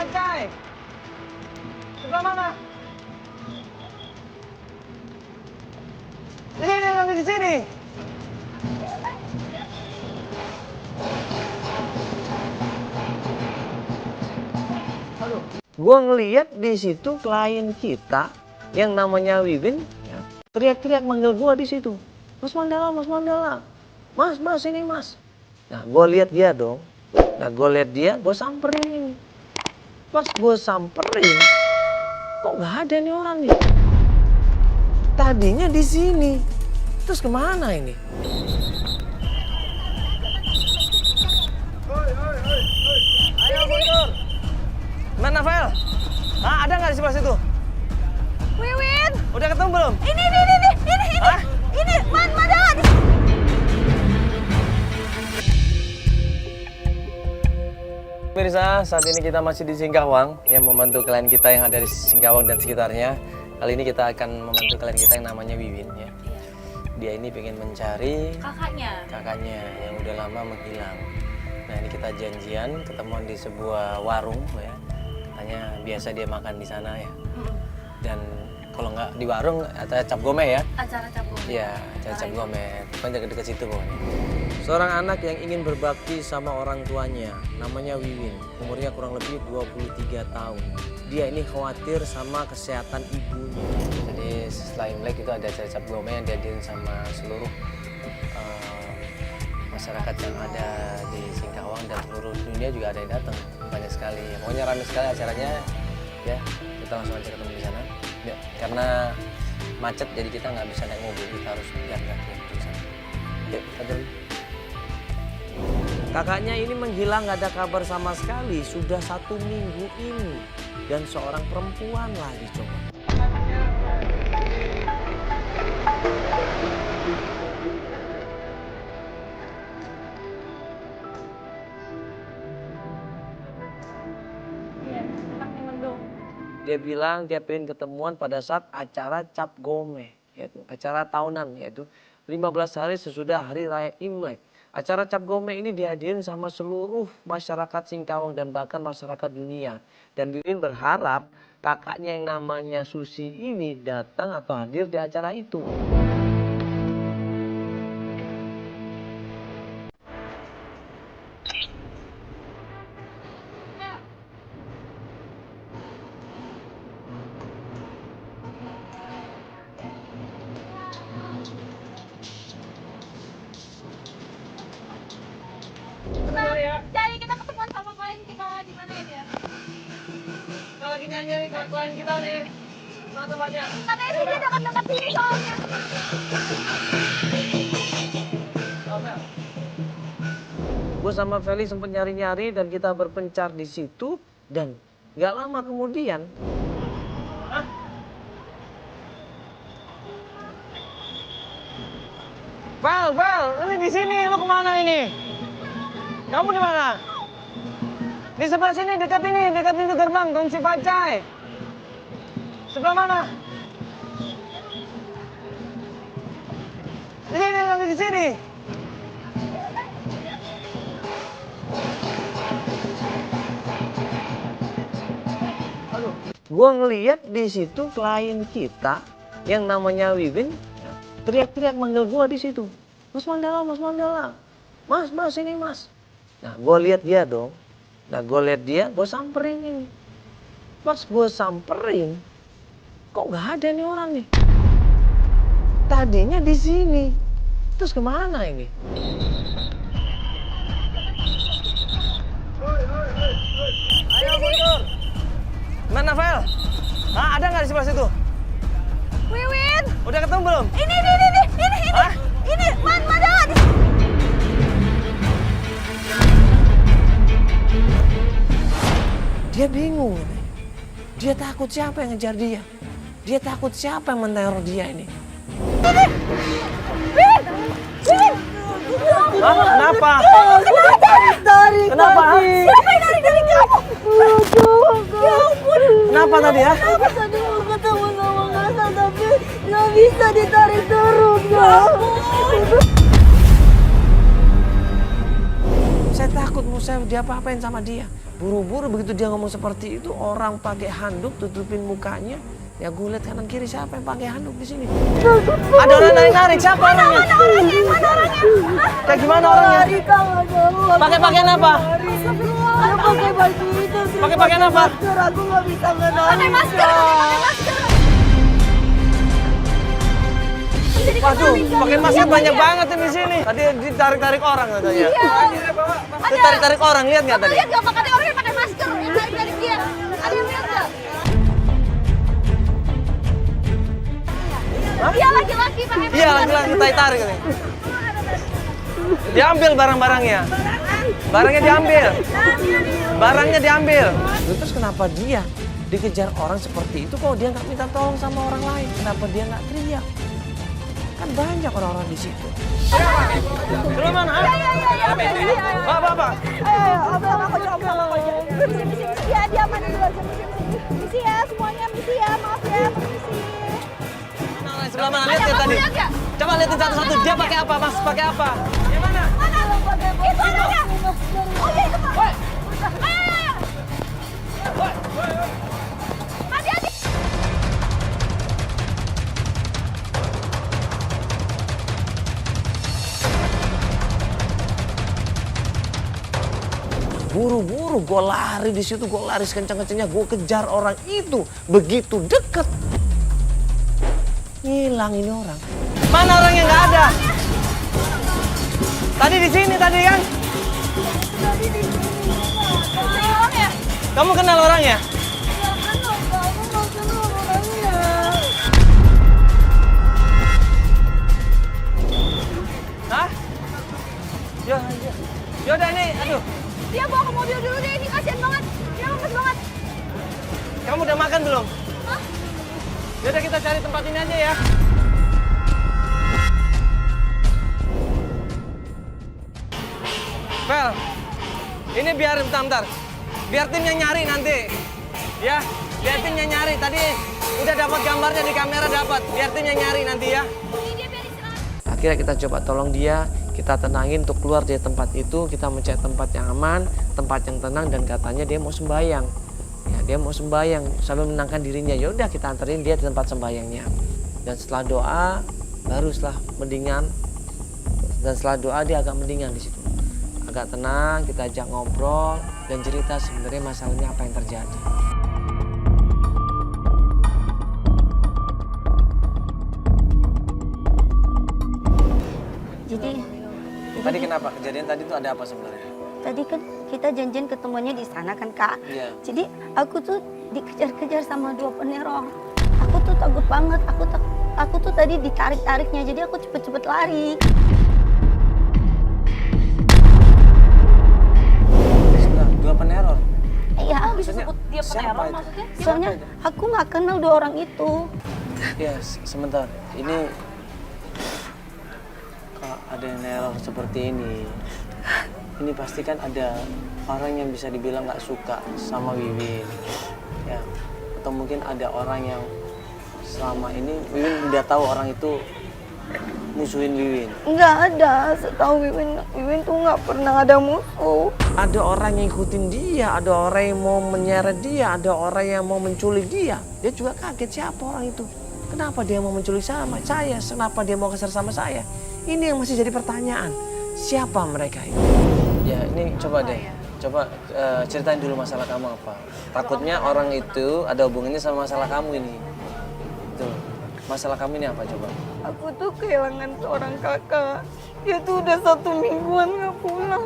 Bajai. Sebelah mana? Di sini, nanti di sini. Aduh. Gua ngeliat di situ klien kita yang namanya Wiwin ya, teriak-teriak manggil gua di situ. Mas Mandala, Mas Mandala. Mas, ini Mas. Nah, gua lihat dia dong. Nah, gua lihat dia, gua samperin. Pas gua samperin, kok nggak ada nih orang nih? Tadinya di sini, terus kemana ini? Ayo mundur. Mana Vel? Ah, ada nggak di sebelah situ? Wiwin! Udah ketemu belum? Ini! Hah? Ini! Mandala! Pemirsa, saat ini kita masih di Singkawang yang membantu klien kita yang ada di Singkawang dan sekitarnya. Kali ini kita akan membantu klien kita yang namanya Wiwin ya. Dia ini pengen mencari kakaknya yang udah lama menghilang. Nah, ini kita janjian ketemuan di sebuah warung ya. Katanya biasa dia makan di sana ya. Dan kalau nggak di warung atau cap gome ya. Acara cap gome. Iya, acara cap gome. Pokoknya dekat-dekat situ pokoknya. Seorang anak yang ingin berbakti sama orang tuanya, namanya Wiwin. Umurnya kurang lebih 23 tahun. Dia ini khawatir sama kesehatan ibunya. Jadi setelah Imlek itu ada acara cap gome yang dihadirin sama seluruh masyarakat yang ada di Singkawang dan seluruh dunia juga ada yang datang. Banyak sekali. Pokoknya ramai sekali acaranya. Ya, kita langsung aja ketemu di sana. Ya, karena macet jadi kita nggak bisa naik mobil, kita harus jalan kaki di sana. Yuk, kita jalan. Kakaknya ini menghilang, gak ada kabar sama sekali, sudah 1 minggu ini. Dan seorang perempuan lagi coba. Dia bilang dia pengen ketemuan pada saat acara cap gome, yaitu acara tahunan, yaitu 15 hari sesudah hari raya Imlek. Acara cap gome ini dihadirin sama seluruh masyarakat Singkawang dan bahkan masyarakat dunia. Dan Wiwin berharap kakaknya yang namanya Susi ini datang atau hadir di acara itu. Jadi kita ketemuan sama klien kita di mana ya? Kita lagi nyanyi klien kita nih. Mana tempatnya? Katanya sih dia dekat-dekat sini soalnya. Gue sama Feli sempat nyari-nyari dan kita berpencar di situ dan nggak lama kemudian. Val, ini di sini. Lu kemana ini? Kamu di mana? Di sebelah sini, dekat pintu gerbang, Gongsi Bajai. Sebelah mana? Di sini, nanti di sini. Aduh, gua ngeliat di situ klien kita yang namanya Wiwin teriak-teriak manggil gua di situ. Mas Mandala, Mas Mandala. Mas, ini Mas. Nah, gue lihat dia dong. Nah, gue lihat dia, gue samperin ini. Pas gue samperin, kok nggak ada nih orang nih? Tadinya di sini, terus kemana ini? Ayo mundur. Mana Vel? Ah, ada nggak di sebelah situ? Wiwin! Udah ketemu belum? Ini! Hah? Ini! Mandala! Dia bingung ini. Dia takut siapa yang ngejar dia. Dia takut siapa yang meneror dia ini. Wiwin! Hah? Kenapa? Tarik Kenapa? Siapa yang narik kamu? Ya ampun. Kenapa tadi ya? Aku tadi mau ketemu sama Kasa tapi nggak bisa ditarik turun. Ya ampun. Saya takut mau saya diapa-apain sama dia. Buru-buru begitu dia ngomong seperti itu, orang pakai handuk tutupin mukanya. Ya gue lihat kanan kiri siapa yang pakai handuk di sini. Ada orang narik-narik, siapa orangnya? Mana orangnya? Kayak gimana orangnya? Lari kang, aduh. Pakai pakaian apa? Dia pakai baju itu. Pakai pakaian apa? Masker, aku nggak bisa ngenalin. Pakai masker, pakai masker. Waduh, pakai masker banyak banget di sini. Tadi ditarik-tarik orang katanya. Ditarik-tarik orang, lihat nggak tadi? Lihat nggak ada orang yang pakai masker yang dari dia. Ada yang lihat nggak? Dia laki-laki pakai masker. Iya, laki-laki tarik katanya. Diambil barang-barangnya. Barangnya diambil. Barangnya diambil. Terus kenapa dia dikejar orang seperti itu? Kok dia nggak minta tolong sama orang lain? Kenapa dia nggak teriak? Kan banyak orang-orang di situ. Belum mana? Pak. Misi, dia aman di luar. Misi ya, semuanya misi ya, maaf ya, permisi. Sebelah mana? Lihat ya tadi. Coba lihatin satu-satu. Dia pakai apa, Mas? Pakai apa? Yang mana? Itu orangnya. Oh iya itu Pak. Ayo. Hati-hati. Buru-buru gue lari di situ, gue lari sekencang-kencangnya, gue kejar orang itu begitu deket. Hilang ini orang. Mana orangnya nggak ada? Tadi di sini tadi kan? Orangnya. Kamu kenal orangnya? Hah? Yaudah ini, aduh. Dia bawa ke mobil dulu deh, ini kasihan banget. Dia lemes banget. Kamu udah makan belum? Hah? Yaudah kita cari tempat ini aja ya. Vel, ini biar bentar. Biar timnya nyari nanti. Ya, biar timnya nyari. Tadi udah dapat gambarnya di kamera dapat. Biar timnya nyari nanti ya. Ini dia biar istirahat. Akhirnya kita coba tolong dia, kita tenangin untuk keluar dari tempat itu, kita mencari tempat yang aman, tempat yang tenang, dan katanya dia mau sembahyang. Ya, dia mau sembahyang sambil menenangkan dirinya. Ya udah kita anterin dia di tempat sembahyangnya. Dan setelah doa, baru setelah mendingan. Dan setelah doa dia agak mendingan di situ. Agak tenang, kita ajak ngobrol dan cerita sebenarnya masalahnya apa yang terjadi. Jadi Tadi kenapa? Kejadian tadi itu ada apa sebenarnya? tadi kan kita janjian ketemuannya di sana kan Kak. Iya. Jadi aku tuh dikejar-kejar sama dua peneror. Aku tuh takut banget. Aku tuh tadi ditarik-tariknya. Jadi aku cepet-cepet lari. Dua peneror? Iya. Maksudnya, Dia siapa peneror itu? maksudnya? Soalnya aku nggak kenal dua orang itu. Ya, sebentar. Ini kalau ada yang neror seperti ini pasti kan ada orang yang bisa dibilang nggak suka sama Wiwin, ya. Atau mungkin ada orang yang selama ini Wiwin udah tahu orang itu musuhin Wiwin. Nggak ada. Setahu Wiwin tuh nggak pernah ada musuh. Ada orang yang ikutin dia, ada orang yang mau menyeret dia, ada orang yang mau menculik dia. Dia juga kaget siapa orang itu. Kenapa dia mau menculik sama saya? Kenapa dia mau keser sama saya? Ini yang masih jadi pertanyaan. Siapa mereka itu? Ya ini coba deh. Coba ceritain dulu masalah kamu apa. Takutnya orang itu ada hubungannya sama masalah kamu ini. Tuh. Masalah kamu ini apa coba? Aku tuh kehilangan seorang kakak. Dia tuh udah 1 mingguan nggak pulang.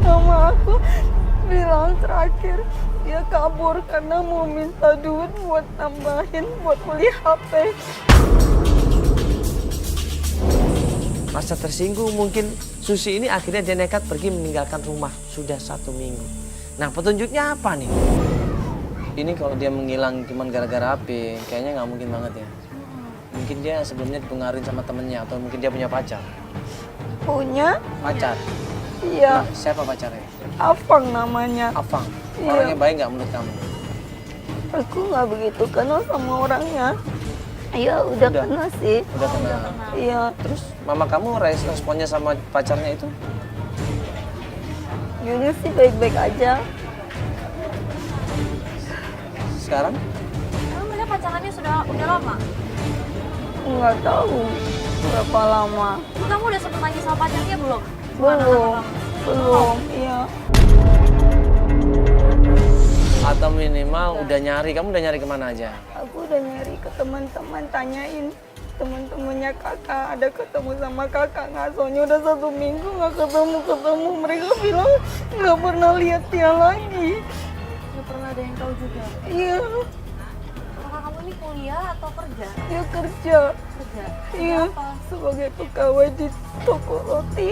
Sama aku bilang terakhir dia kabur karena mau minta duit buat tambahin buat beli HP. Masa tersinggung mungkin Susi ini akhirnya dia nekat pergi meninggalkan rumah sudah 1 minggu. Nah petunjuknya apa nih? Ini kalau dia menghilang cuma gara-gara HP, kayaknya nggak mungkin banget ya. Mungkin dia sebelumnya dipengaruhi sama temennya atau mungkin dia punya pacar. Punya? Pacar? Iya. Nah, siapa pacarnya? Afang namanya. Afang. Iya. Orangnya baik nggak menurut kamu? Aku nggak begitu kenal sama orangnya. Iya udah kenal sih. Udah kenal. Iya. Terus mama kamu responnya sama pacarnya itu? Dia sih baik-baik aja. sekarang? Emang mereka pacarannya udah lama? Nggak tahu berapa lama. Kamu udah sempet nanya sama pacarnya belum? Belum, iya. Atau minimal udah nyari, kamu udah nyari kemana aja? Aku udah nyari ke teman-teman, tanyain teman-temannya kakak, ada ketemu sama kakak nggak? Soalnya udah 1 minggu nggak ketemu. Mereka bilang nggak pernah lihat dia lagi. Gak pernah ada yang tahu juga. Iya, Kakak kamu ini kuliah atau kerja? dia kerja. Kerja. Iya, sebagai pegawai di toko roti.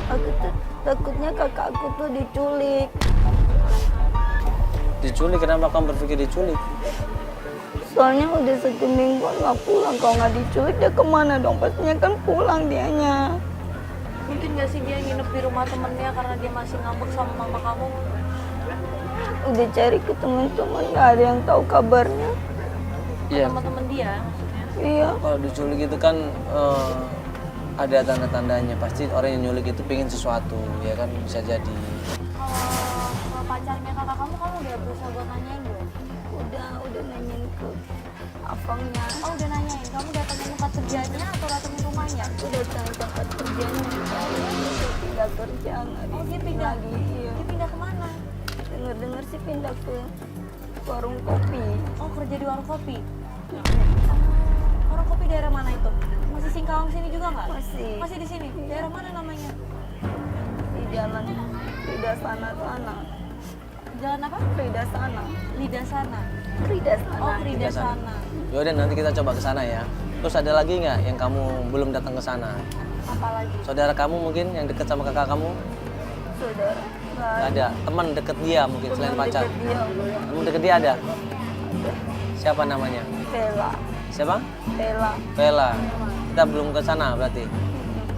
Aku takutnya kakak aku tuh diculik. Diculik, kenapa kamu berpikir diculik? Soalnya udah 1 minggu nggak pulang. Kalau nggak diculik dia kemana dong? Pastinya kan pulang dianya. Mungkin gak sih dia nginep di rumah temennya karena dia masih ngambek sama mama kamu? Udah cari ke teman-teman nggak ada yang tahu kabarnya. Iya. Teman-teman dia maksudnya? Iya. Kalau diculik itu kan ada tanda-tandanya. Pasti orang yang nyulik itu pengen sesuatu, ya kan, bisa jadi. Kalau pacarnya kakak kamu udah berusaha buat nanyain belum? Udah nanyain ke abangnya. Oh udah nanyain, kamu datangin tempat kerjanya atau datangin rumahnya? Aku datang tempat kerjanya dia pindah kerja nggak Oh di dia sini pindah, lagi. Iya. dia pindah kemana? Dengar sih pindah ke warung kopi. Oh kerja di warung kopi? Warung kopi daerah mana itu? Masih Singkawang sini juga nggak? Masih. Masih di sini? Daerah mana namanya? Di jalan Lidah sana. Jalan apa? Lidah sana. Lidah sana. Lidah sana. Oh Lidah sana. Yaudah, nanti kita coba ke sana ya. Terus ada lagi nggak yang kamu belum datang ke sana? Apalagi? Saudara kamu mungkin yang dekat sama kakak kamu? Saudara. Nggak ada. Teman deket dia mungkin selain pacar. Deket dia. Teman deket dia ada? Siapa namanya? Bella. Siapa? Bella. Vela. Kita belum ke sana berarti.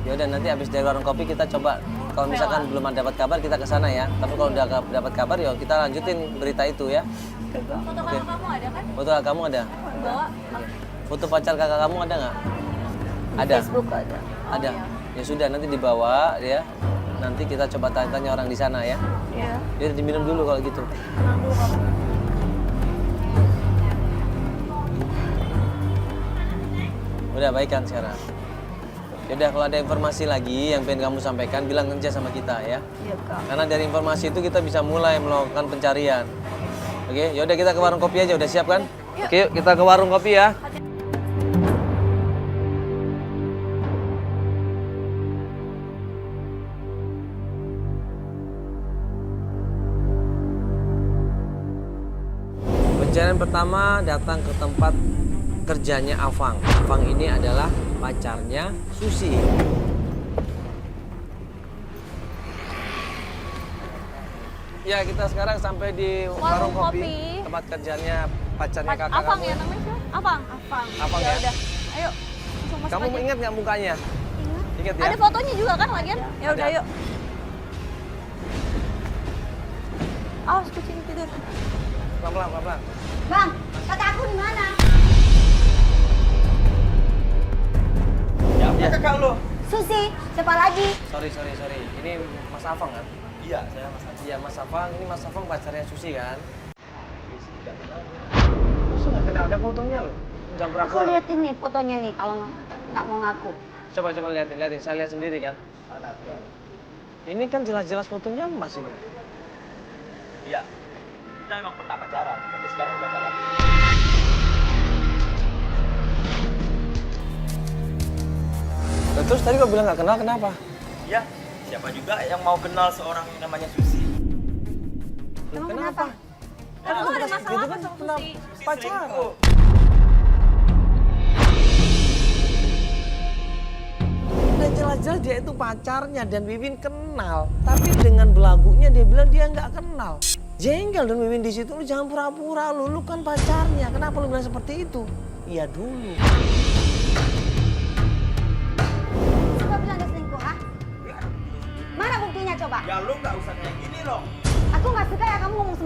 Ya udah, nanti habis dari warung kopi kita coba. Kalau misalkan belum ada dapat kabar kita ke sana ya. Tapi kalau udah dapat kabar ya kita lanjutin berita itu ya. Foto kakak kamu ada kan? Foto kakak kamu ada? Bawa? Foto pacar kakak kamu ada nggak? Ada. Facebook ada. Ada. Ya sudah, nanti dibawa ya. Nanti kita coba tanya-tanya orang di sana ya. Iya. Dia diminum dulu kalau gitu. Tenang dulu kamu. Udah baik kan sekarang? Yaudah, kalau ada informasi lagi yang pengen kamu sampaikan, bilang aja sama kita ya. Iya kak. Karena dari informasi itu kita bisa mulai melakukan pencarian. Oke, yaudah kita ke warung kopi aja, udah siap kan? Oke, yuk kita ke warung kopi ya. Pencarian pertama datang ke tempat kerjanya Afang. Afang ini adalah pacarnya Susi. Ya, kita sekarang sampai di warung kopi, tempat kerjanya pacarnya kakak Afang kamu. ya namanya siapa? Afang. Afang ya? Udah. Ayo. Langsung masuk Kamu aja. ingat nggak mukanya? Ingat ya? Ada fotonya juga kan lagian? Ya udah Ada. yuk. Awas kucing tidur. Pelan-pelan. Bang, kakak aku di mana? Ya. Kakak lo? Susi, siapa lagi? Sorry. Ini Mas Afang kan? Iya, saya Mas Haji. Iya, Mas Afang. Ini Mas Afang pacarnya Susi kan? Masa nggak kenal? Ada fotonya loh. Jangan Aku pura-pura. lihat ini fotonya nih kalau nggak mau ngaku. Coba lihatin. Saya lihat sendiri kan. Ini kan jelas-jelas fotonya Mas ini. Iya. Kita memang pernah pacaran, tapi sekarang udah enggak lagi. Lah, terus tadi kok bilang nggak kenal, kenapa? Iya, siapa juga yang mau kenal seorang yang namanya Susi? Emang kenapa? Kamu ada masalah Gitu apa kan sama kenal Susi? pacaran. Selingkuh. Udah jelas-jelas dia itu pacarnya dan Wiwin kenal. Tapi dengan belagunya dia bilang dia nggak kenal. Jengkel dan Wiwin di situ, lu jangan pura-pura lu kan pacarnya. Kenapa lu bilang seperti itu? Iya dulu. Siapa bilang dia selingkuh, ah? Ya, Mana buktinya coba? ya lu nggak usah kayak gini loh. Aku nggak suka ya kamu ngomong